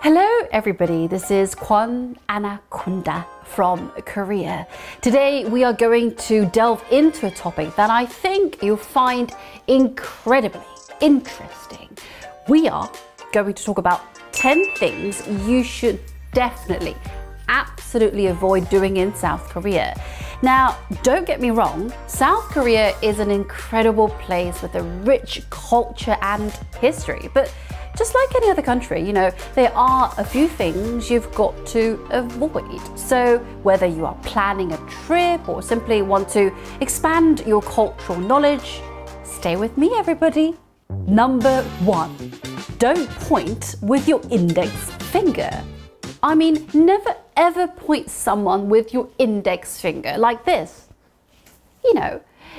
Hello everybody, this is Kwon Anaconda from Korea. Today we are going to delve into a topic that I think you'll find incredibly interesting. We are going to talk about 10 things you should definitely, absolutely avoid doing in South Korea. Now, don't get me wrong, South Korea is an incredible place with a rich culture and history, but just like any other country, there are a few things you've got to avoid. So whether you are planning a trip or simply want to expand your cultural knowledge, stay with me everybody. Number 1, don't point with your index finger. I mean, never ever point someone with your index finger like this.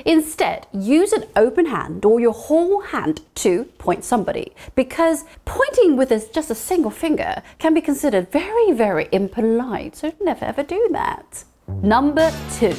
Instead, use an open hand or your whole hand to point somebody, because pointing with just a single finger can be considered very, very impolite, so never ever do that. Number 2,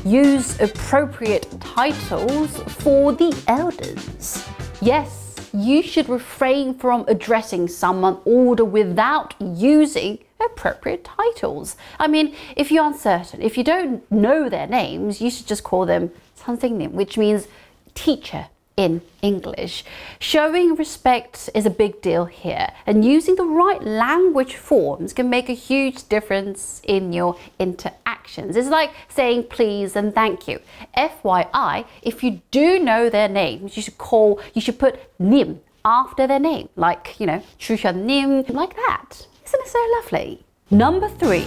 use appropriate titles for the elders. Yes, you should refrain from addressing someone older without using appropriate titles. I mean, if you're uncertain, if you don't know their names, you should just call them 선생님, which means teacher in English. Showing respect is a big deal here, and using the right language forms can make a huge difference in your interactions. It's like saying please and thank you. FYI, if you do know their names, you should put 님 after their name, like, 주현님, like that. Isn't it so lovely? Number 3,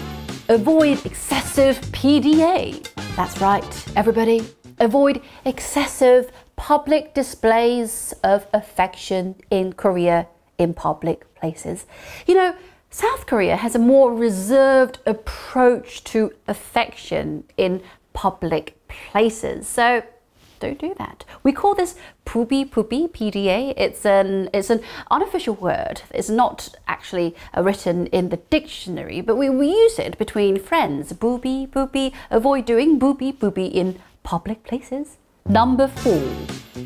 avoid excessive PDA. That's right, everybody. Avoid excessive public displays of affection in Korea in public places. South Korea has a more reserved approach to affection in public places, so don't do that. We call this pubi PDA. It's an unofficial word. It's not actually written in the dictionary, but we use it between friends. Booby, avoid doing booby in public places. Number 4,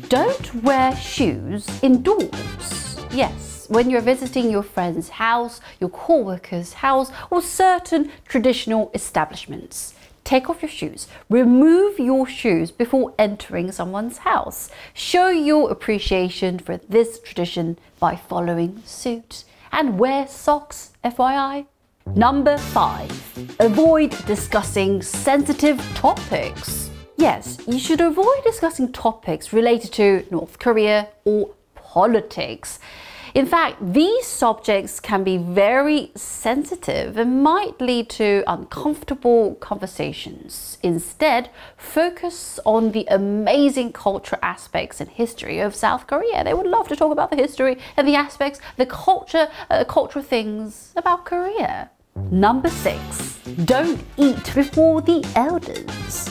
don't wear shoes indoors. Yes, when you're visiting your friend's house, your co-worker's house, or certain traditional establishments. Take off your shoes. Remove your shoes before entering someone's house. Show your appreciation for this tradition by following suit. And wear socks, FYI. Number 5, avoid discussing sensitive topics. Yes, you should avoid discussing topics related to North Korea or politics. In fact, these subjects can be very sensitive and might lead to uncomfortable conversations. Instead, focus on the amazing cultural aspects and history of South Korea. They would love to talk about the history and the aspects, the cultural things about Korea. Number 6, don't eat before the elders.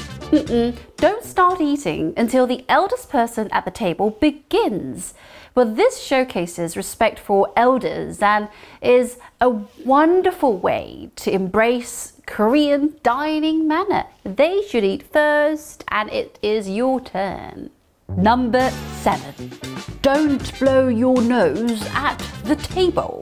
Don't start eating until the eldest person at the table begins. Well, this showcases respect for elders and is a wonderful way to embrace Korean dining manner. They should eat first and it is your turn. Number 7, don't blow your nose at the table.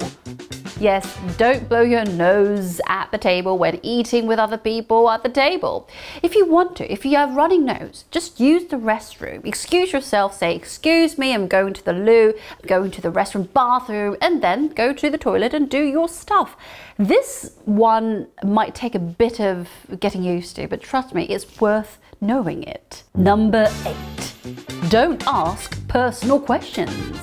Yes, don't blow your nose at the table when eating with other people at the table. If you want to, if you have running nose, just use the restroom. Excuse yourself, say, excuse me, I'm going to the loo, I'm going to the restroom bathroom, and then go to the toilet and do your stuff. This one might take a bit of getting used to, but trust me, it's worth knowing it. Number 8, don't ask personal questions.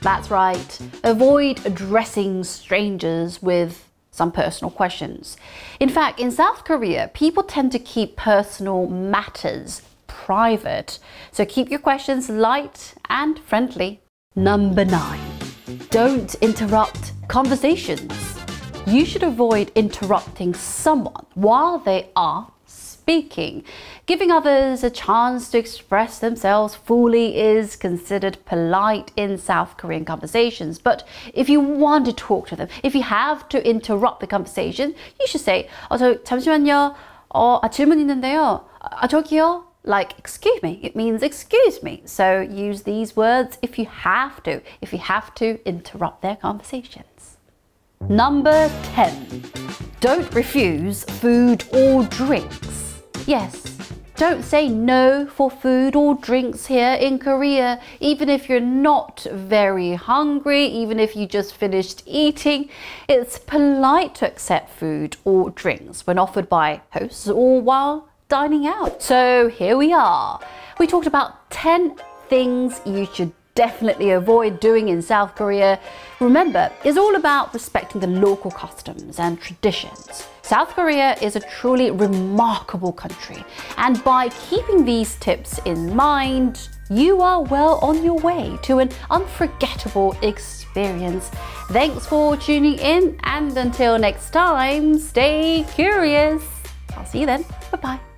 That's right, avoid addressing strangers with some personal questions. In fact, in South Korea, people tend to keep personal matters private, so keep your questions light and friendly. Number 9, don't interrupt conversations. You should avoid interrupting someone while they are speaking. Giving others a chance to express themselves fully is considered polite in South Korean conversations. But if you want to talk to them, if you have to interrupt the conversation, you should say, 잠시만요. 질문 있는데요. 저기요. Like, excuse me, it means excuse me. So use these words if you have to interrupt their conversations. Number 10. Don't refuse food or drinks. Yes. Don't say no for food or drinks here in Korea, even if you're not very hungry, even if you just finished eating. It's polite to accept food or drinks when offered by hosts or while dining out. So here we are. We talked about 10 things you should definitely avoid doing in South Korea. Remember, it's all about respecting the local customs and traditions. South Korea is a truly remarkable country, and by keeping these tips in mind, you are well on your way to an unforgettable experience. Thanks for tuning in, and until next time, stay curious. I'll see you then. Bye-bye.